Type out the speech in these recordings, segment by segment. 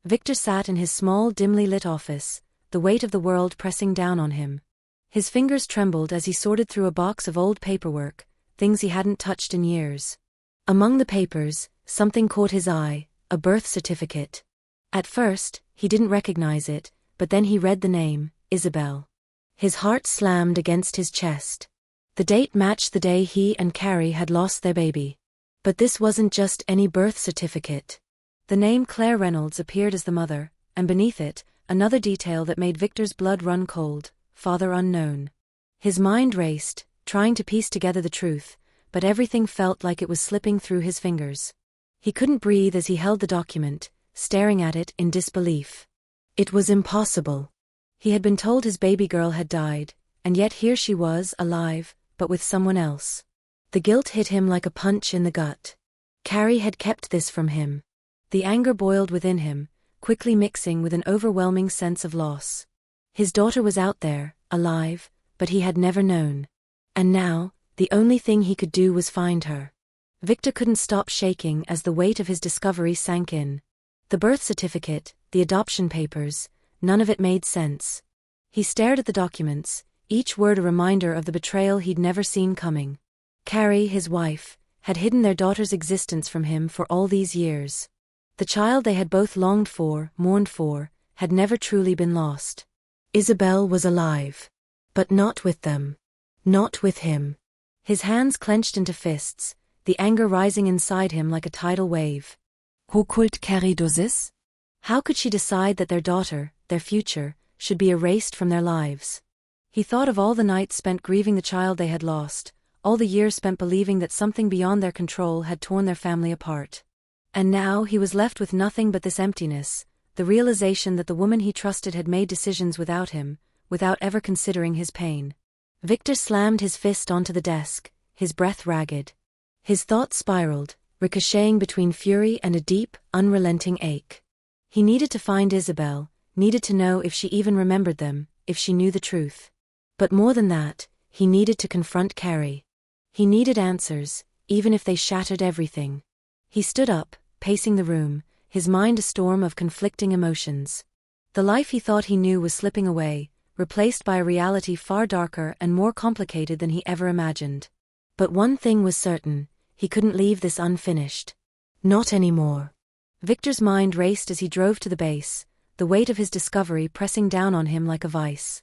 Victor sat in his small, dimly lit office, the weight of the world pressing down on him. His fingers trembled as he sorted through a box of old paperwork, things he hadn't touched in years. Among the papers, something caught his eye, a birth certificate. At first, he didn't recognize it, but then he read the name, Isabel. His heart slammed against his chest. The date matched the day he and Carrie had lost their baby. But this wasn't just any birth certificate. The name Claire Reynolds appeared as the mother, and beneath it, another detail that made Victor's blood run cold: father unknown. His mind raced, trying to piece together the truth, but everything felt like it was slipping through his fingers. He couldn't breathe as he held the document, staring at it in disbelief. It was impossible. He had been told his baby girl had died, and yet here she was, alive, but with someone else. The guilt hit him like a punch in the gut. Carrie had kept this from him. The anger boiled within him, quickly mixing with an overwhelming sense of loss. His daughter was out there, alive, but he had never known. And now, the only thing he could do was find her. Victor couldn't stop shaking as the weight of his discovery sank in. The birth certificate, the adoption papers, none of it made sense. He stared at the documents, each word a reminder of the betrayal he'd never seen coming. Carrie, his wife, had hidden their daughter's existence from him for all these years. The child they had both longed for, mourned for, had never truly been lost. Isabel was alive. But not with them. Not with him. His hands clenched into fists, the anger rising inside him like a tidal wave. Hoe could Carrie do this? How could she decide that their daughter, their future, should be erased from their lives? He thought of all the nights spent grieving the child they had lost, all the years spent believing that something beyond their control had torn their family apart. And now he was left with nothing but this emptiness, the realization that the woman he trusted had made decisions without him, without ever considering his pain. Victor slammed his fist onto the desk, his breath ragged. His thoughts spiraled, ricocheting between fury and a deep, unrelenting ache. He needed to find Isabel, needed to know if she even remembered them, if she knew the truth. But more than that, he needed to confront Carrie. He needed answers, even if they shattered everything. He stood up, pacing the room, his mind a storm of conflicting emotions. The life he thought he knew was slipping away, replaced by a reality far darker and more complicated than he ever imagined. But one thing was certain: he couldn't leave this unfinished. Not anymore. Victor's mind raced as he drove to the base, the weight of his discovery pressing down on him like a vice.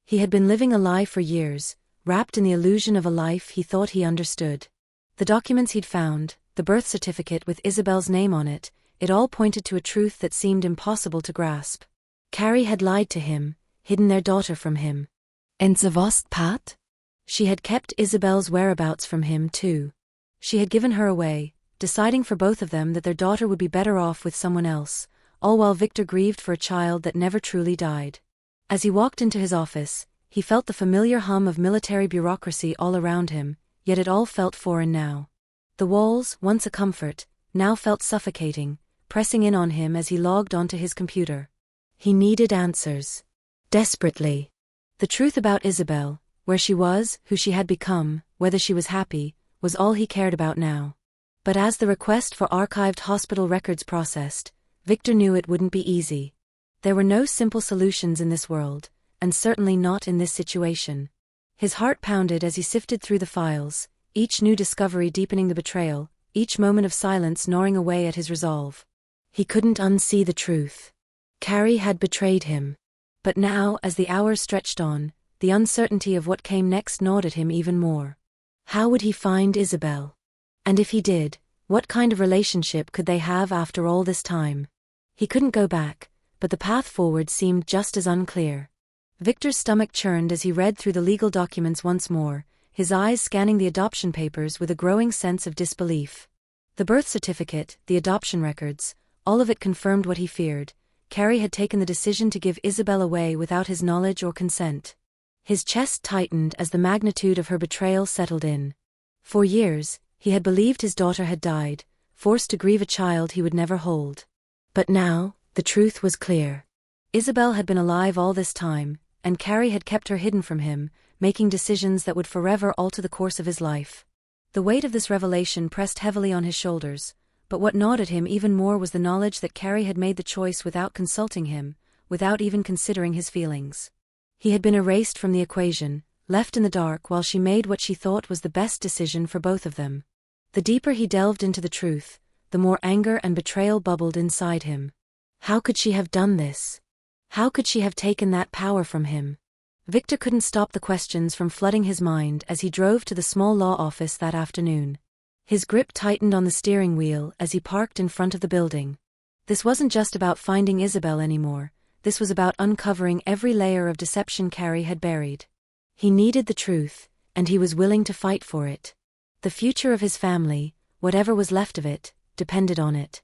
He had been living a lie for years, wrapped in the illusion of a life he thought he understood. The documents he'd found, the birth certificate with Isabel's name on it, it all pointed to a truth that seemed impossible to grasp. Carrie had lied to him, hidden their daughter from him. And the worst part? She had kept Isabel's whereabouts from him too. She had given her away, deciding for both of them that their daughter would be better off with someone else, all while Victor grieved for a child that never truly died. As he walked into his office, he felt the familiar hum of military bureaucracy all around him, yet it all felt foreign now. The walls, once a comfort, now felt suffocating, pressing in on him as he logged onto his computer. He needed answers. Desperately. The truth about Isabel, where she was, who she had become, whether she was happy, was all he cared about now. But as the request for archived hospital records processed, Victor knew it wouldn't be easy. There were no simple solutions in this world, and certainly not in this situation. His heart pounded as he sifted through the files, each new discovery deepening the betrayal, each moment of silence gnawing away at his resolve. He couldn't unsee the truth. Carrie had betrayed him. But now, as the hours stretched on, the uncertainty of what came next gnawed at him even more. How would he find Isabel? And if he did, what kind of relationship could they have after all this time? He couldn't go back, but the path forward seemed just as unclear. Victor's stomach churned as he read through the legal documents once more, his eyes scanning the adoption papers with a growing sense of disbelief. The birth certificate, the adoption records, all of it confirmed what he feared. Carrie had taken the decision to give Isabel away without his knowledge or consent. His chest tightened as the magnitude of her betrayal settled in. For years, he had believed his daughter had died, forced to grieve a child he would never hold. But now, the truth was clear. Isabel had been alive all this time, and Carrie had kept her hidden from him, making decisions that would forever alter the course of his life. The weight of this revelation pressed heavily on his shoulders, But what gnawed at him even more was the knowledge that Carrie had made the choice without consulting him, without even considering his feelings. He had been erased from the equation, left in the dark while she made what she thought was the best decision for both of them. The deeper he delved into the truth, the more anger and betrayal bubbled inside him. How could she have done this? How could she have taken that power from him? Victor couldn't stop the questions from flooding his mind as he drove to the small law office that afternoon. His grip tightened on the steering wheel as he parked in front of the building. This wasn't just about finding Isabel anymore, this was about uncovering every layer of deception Carrie had buried. He needed the truth, and he was willing to fight for it. The future of his family, whatever was left of it, depended on it.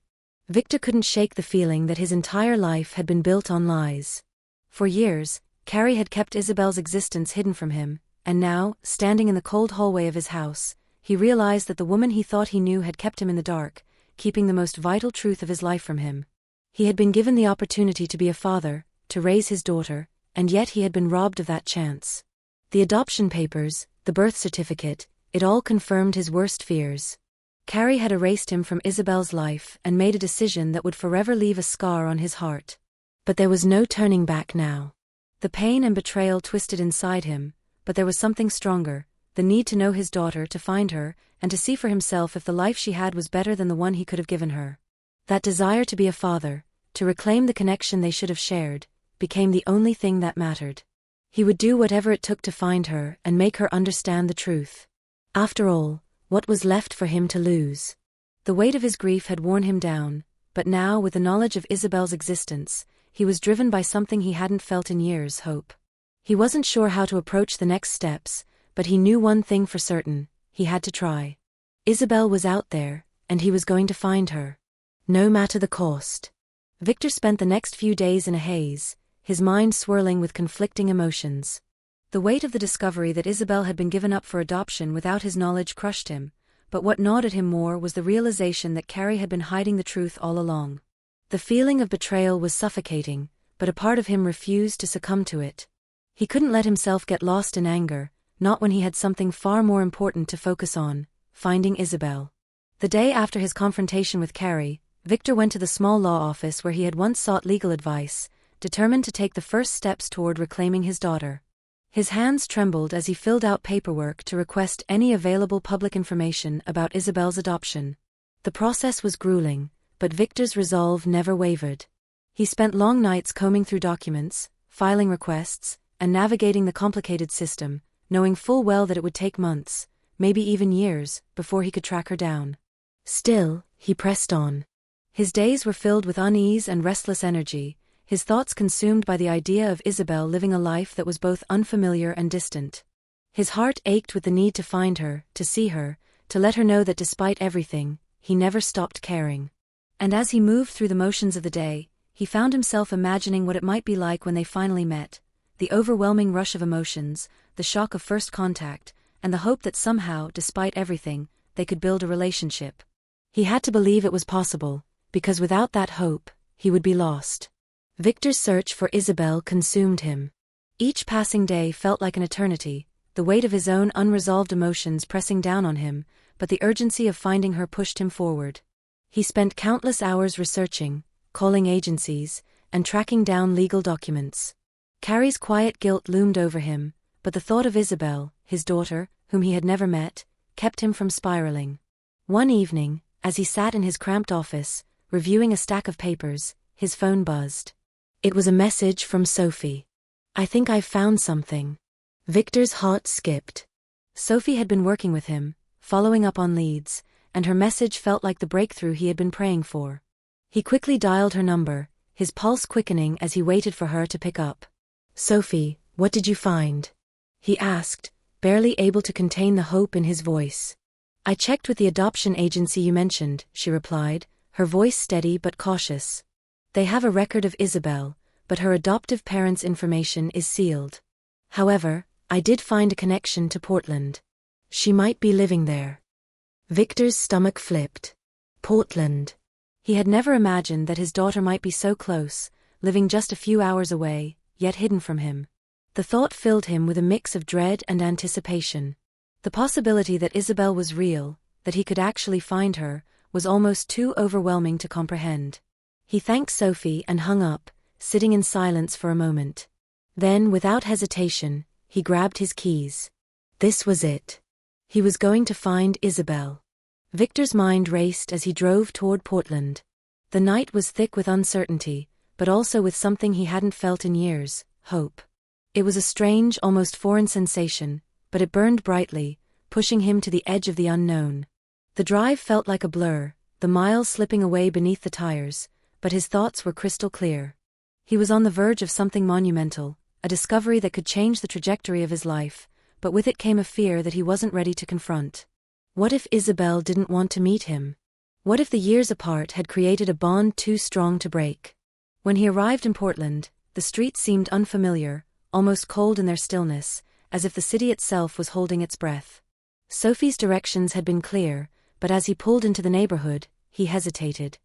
Victor couldn't shake the feeling that his entire life had been built on lies. For years, Carrie had kept Isabel's existence hidden from him, and now, standing in the cold hallway of his house, he realized that the woman he thought he knew had kept him in the dark, keeping the most vital truth of his life from him. He had been given the opportunity to be a father, to raise his daughter, and yet he had been robbed of that chance. The adoption papers, the birth certificate, it all confirmed his worst fears. Carrie had erased him from Isabel's life and made a decision that would forever leave a scar on his heart. But there was no turning back now. The pain and betrayal twisted inside him, but there was something stronger, the need to know his daughter, to find her, and to see for himself if the life she had was better than the one he could have given her. That desire to be a father, to reclaim the connection they should have shared, became the only thing that mattered. He would do whatever it took to find her and make her understand the truth. After all, what was left for him to lose? The weight of his grief had worn him down, but now, with the knowledge of Isabel's existence, he was driven by something he hadn't felt in years: hope. He wasn't sure how to approach the next steps, but he knew one thing for certain: he had to try. Isabel was out there, and he was going to find her. No matter the cost. Victor spent the next few days in a haze, his mind swirling with conflicting emotions. The weight of the discovery that Isabel had been given up for adoption without his knowledge crushed him, but what gnawed at him more was the realization that Carrie had been hiding the truth all along. The feeling of betrayal was suffocating, but a part of him refused to succumb to it. He couldn't let himself get lost in anger, not when he had something far more important to focus on: finding Isabel. The day after his confrontation with Carrie, Victor went to the small law office where he had once sought legal advice, determined to take the first steps toward reclaiming his daughter. His hands trembled as he filled out paperwork to request any available public information about Isabel's adoption. The process was grueling, but Victor's resolve never wavered. He spent long nights combing through documents, filing requests, and navigating the complicated system, knowing full well that it would take months, maybe even years, before he could track her down. Still, he pressed on. His days were filled with unease and restless energy, his thoughts consumed by the idea of Isabel living a life that was both unfamiliar and distant. His heart ached with the need to find her, to see her, to let her know that despite everything, he never stopped caring. And as he moved through the motions of the day, he found himself imagining what it might be like when they finally met: the overwhelming rush of emotions, the shock of first contact, and the hope that somehow, despite everything, they could build a relationship. He had to believe it was possible, because without that hope, he would be lost. Victor's search for Isabel consumed him. Each passing day felt like an eternity, the weight of his own unresolved emotions pressing down on him, but the urgency of finding her pushed him forward. He spent countless hours researching, calling agencies, and tracking down legal documents. Carrie's quiet guilt loomed over him, but the thought of Isabel, his daughter, whom he had never met, kept him from spiraling. One evening, as he sat in his cramped office, reviewing a stack of papers, his phone buzzed. It was a message from Sophie. "I think I've found something." Victor's heart skipped. Sophie had been working with him, following up on leads, and her message felt like the breakthrough he had been praying for. He quickly dialed her number, his pulse quickening as he waited for her to pick up. "Sophie, what did you find?" he asked, barely able to contain the hope in his voice. "I checked with the adoption agency you mentioned," she replied, her voice steady but cautious. "They have a record of Isabel, but her adoptive parents' information is sealed. However, I did find a connection to Portland. She might be living there." Victor's stomach flipped. Portland. He had never imagined that his daughter might be so close, living just a few hours away, yet hidden from him. The thought filled him with a mix of dread and anticipation. The possibility that Isabel was real, that he could actually find her, was almost too overwhelming to comprehend. He thanked Sophie and hung up, sitting in silence for a moment. Then, without hesitation, he grabbed his keys. This was it. He was going to find Isabel. Victor's mind raced as he drove toward Portland. The night was thick with uncertainty, but also with something he hadn't felt in years: hope. It was a strange, almost foreign sensation, but it burned brightly, pushing him to the edge of the unknown. The drive felt like a blur, the miles slipping away beneath the tires, but his thoughts were crystal clear. He was on the verge of something monumental, a discovery that could change the trajectory of his life, but with it came a fear that he wasn't ready to confront. What if Isabel didn't want to meet him? What if the years apart had created a bond too strong to break? When he arrived in Portland, the streets seemed unfamiliar, almost cold in their stillness, as if the city itself was holding its breath. Sophie's directions had been clear, but as he pulled into the neighborhood, he hesitated.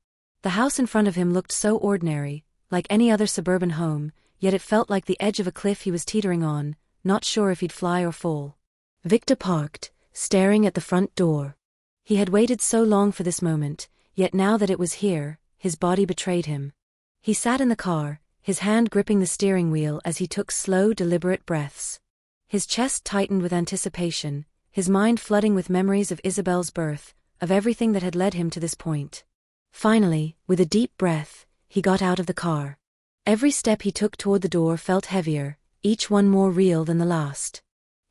The house in front of him looked so ordinary, like any other suburban home, yet it felt like the edge of a cliff he was teetering on, not sure if he'd fly or fall. Victor parked, staring at the front door. He had waited so long for this moment, yet now that it was here, his body betrayed him. He sat in the car, his hand gripping the steering wheel as he took slow, deliberate breaths. His chest tightened with anticipation, his mind flooding with memories of Isabel's birth, of everything that had led him to this point. Finally, with a deep breath, he got out of the car. Every step he took toward the door felt heavier, each one more real than the last.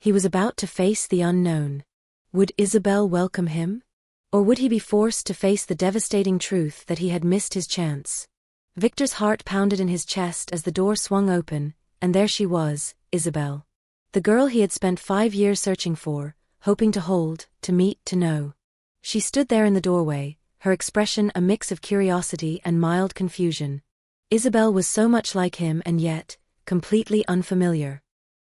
He was about to face the unknown. Would Isabel welcome him? Or would he be forced to face the devastating truth that he had missed his chance? Victor's heart pounded in his chest as the door swung open, and there she was, Isabel. The girl he had spent 5 years searching for, hoping to hold, to meet, to know. She stood there in the doorway, her expression a mix of curiosity and mild confusion. Isabel was so much like him and yet, completely unfamiliar.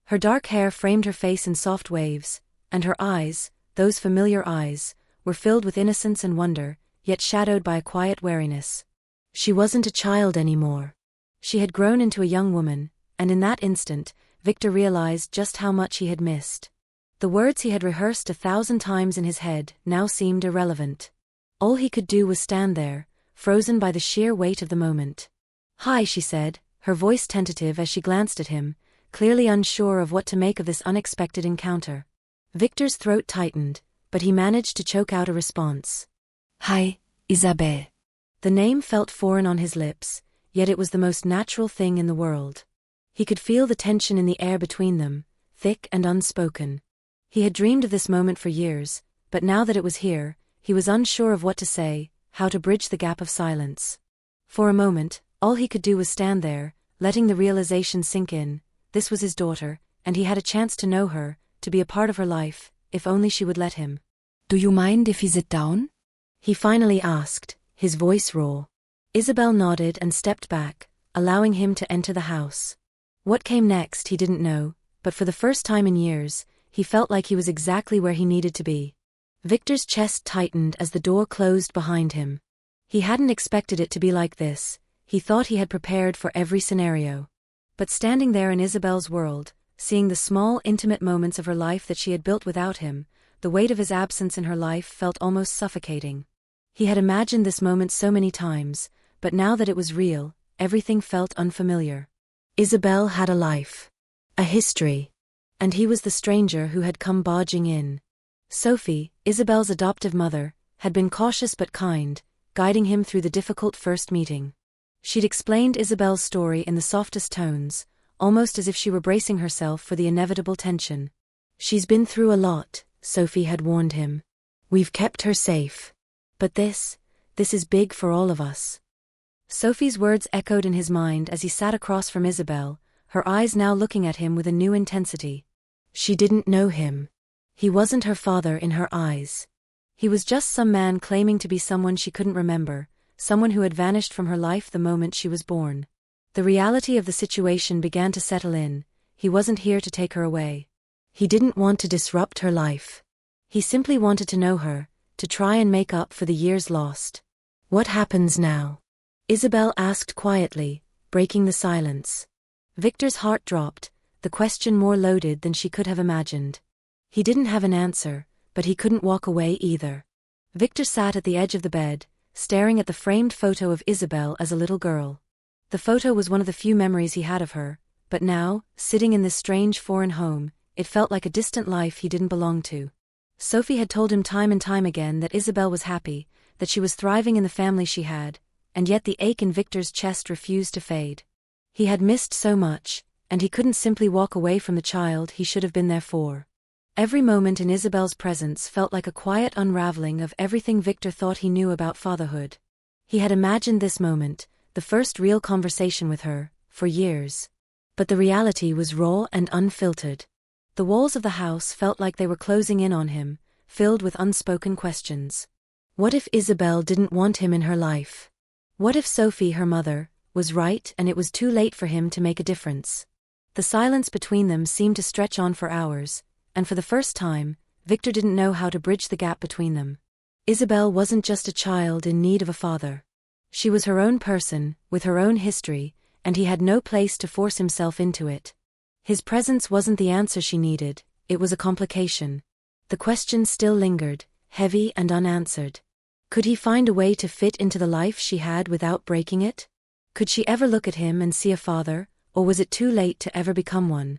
Her dark hair framed her face in soft waves, and her eyes, those familiar eyes, were filled with innocence and wonder, yet shadowed by a quiet wariness. She wasn't a child anymore. She had grown into a young woman, and in that instant, Victor realized just how much he had missed. The words he had rehearsed 1,000 times in his head now seemed irrelevant. All he could do was stand there, frozen by the sheer weight of the moment. "Hi," she said, her voice tentative as she glanced at him, clearly unsure of what to make of this unexpected encounter. Victor's throat tightened, but he managed to choke out a response. "Hi, Isabel." The name felt foreign on his lips, yet it was the most natural thing in the world. He could feel the tension in the air between them, thick and unspoken. He had dreamed of this moment for years, but now that it was here, he was unsure of what to say, how to bridge the gap of silence. For a moment, all he could do was stand there, letting the realization sink in. This was his daughter, and he had a chance to know her, to be a part of her life, if only she would let him. "Do you mind if we sit down?" he finally asked, his voice raw. Isabel nodded and stepped back, allowing him to enter the house. What came next he didn't know, but for the first time in years, he felt like he was exactly where he needed to be. Victor's chest tightened as the door closed behind him. He hadn't expected it to be like this. He thought he had prepared for every scenario. But standing there in Isabel's world, seeing the small, intimate moments of her life that she had built without him, the weight of his absence in her life felt almost suffocating. He had imagined this moment so many times, but now that it was real, everything felt unfamiliar. Isabel had a life. A history. And he was the stranger who had come barging in. Sophie, Isabel's adoptive mother, had been cautious but kind, guiding him through the difficult first meeting. She'd explained Isabel's story in the softest tones, almost as if she were bracing herself for the inevitable tension. "She's been through a lot," Sophie had warned him. "We've kept her safe. But this is big for all of us." Sophie's words echoed in his mind as he sat across from Isabel, her eyes now looking at him with a new intensity. She didn't know him. He wasn't her father in her eyes. He was just some man claiming to be someone she couldn't remember, someone who had vanished from her life the moment she was born. The reality of the situation began to settle in. He wasn't here to take her away. He didn't want to disrupt her life. He simply wanted to know her, to try and make up for the years lost. "What happens now?" Isabel asked quietly, breaking the silence. Victor's heart dropped, the question more loaded than she could have imagined. He didn't have an answer, but he couldn't walk away either. Victor sat at the edge of the bed, staring at the framed photo of Isabel as a little girl. The photo was one of the few memories he had of her, but now, sitting in this strange foreign home, it felt like a distant life he didn't belong to. Sophie had told him time and time again that Isabel was happy, that she was thriving in the family she had, and yet the ache in Victor's chest refused to fade. He had missed so much, and he couldn't simply walk away from the child he should have been there for. Every moment in Isabel's presence felt like a quiet unraveling of everything Victor thought he knew about fatherhood. He had imagined this moment, the first real conversation with her, for years. But the reality was raw and unfiltered. The walls of the house felt like they were closing in on him, filled with unspoken questions. What if Isabel didn't want him in her life? What if Sophie, her mother, was right and it was too late for him to make a difference? The silence between them seemed to stretch on for hours, and for the first time, Victor didn't know how to bridge the gap between them. Isabel wasn't just a child in need of a father. She was her own person, with her own history, and he had no place to force himself into it. His presence wasn't the answer she needed, it was a complication. The question still lingered, heavy and unanswered. Could he find a way to fit into the life she had without breaking it? Could she ever look at him and see a father, or was it too late to ever become one?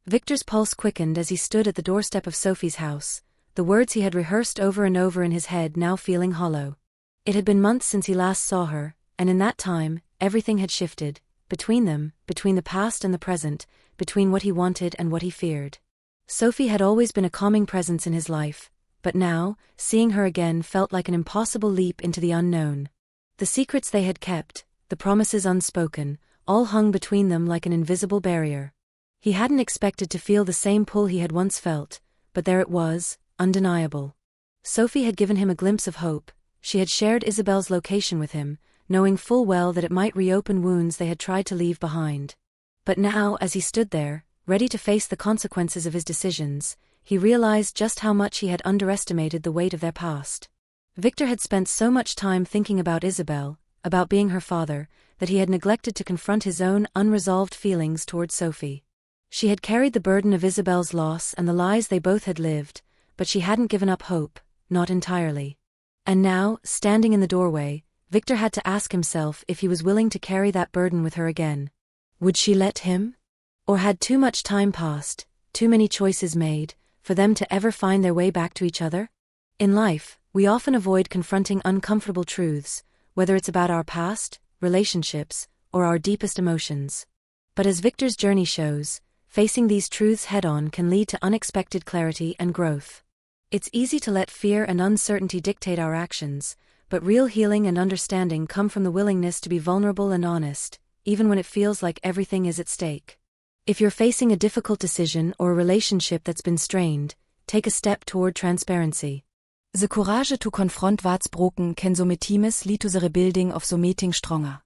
Victor's pulse quickened as he stood at the doorstep of Sophie's house, the words he had rehearsed over and over in his head now feeling hollow. It had been months since he last saw her, and in that time, everything had shifted, between them, between the past and the present, between what he wanted and what he feared. Sophie had always been a calming presence in his life, but now, seeing her again felt like an impossible leap into the unknown. The secrets they had kept, the promises unspoken, all hung between them like an invisible barrier. He hadn't expected to feel the same pull he had once felt, but there it was, undeniable. Sophie had given him a glimpse of hope. She had shared Isabel's location with him, knowing full well that it might reopen wounds they had tried to leave behind. But now, as he stood there, ready to face the consequences of his decisions, he realized just how much he had underestimated the weight of their past. Victor had spent so much time thinking about Isabel, about being her father, that he had neglected to confront his own unresolved feelings toward Sophie. She had carried the burden of Isabel's loss and the lies they both had lived, but she hadn't given up hope, not entirely. And now, standing in the doorway, Victor had to ask himself if he was willing to carry that burden with her again. Would she let him? Or had too much time passed, too many choices made, for them to ever find their way back to each other? In life, we often avoid confronting uncomfortable truths, whether it's about our past, relationships, or our deepest emotions. But as Victor's journey shows, facing these truths head-on can lead to unexpected clarity and growth. It's easy to let fear and uncertainty dictate our actions, but real healing and understanding come from the willingness to be vulnerable and honest, even when it feels like everything is at stake. If you're facing a difficult decision or a relationship that's been strained, take a step toward transparency. The courage to confront what's broken can so med teames lead to the rebuilding of so meeting stronger.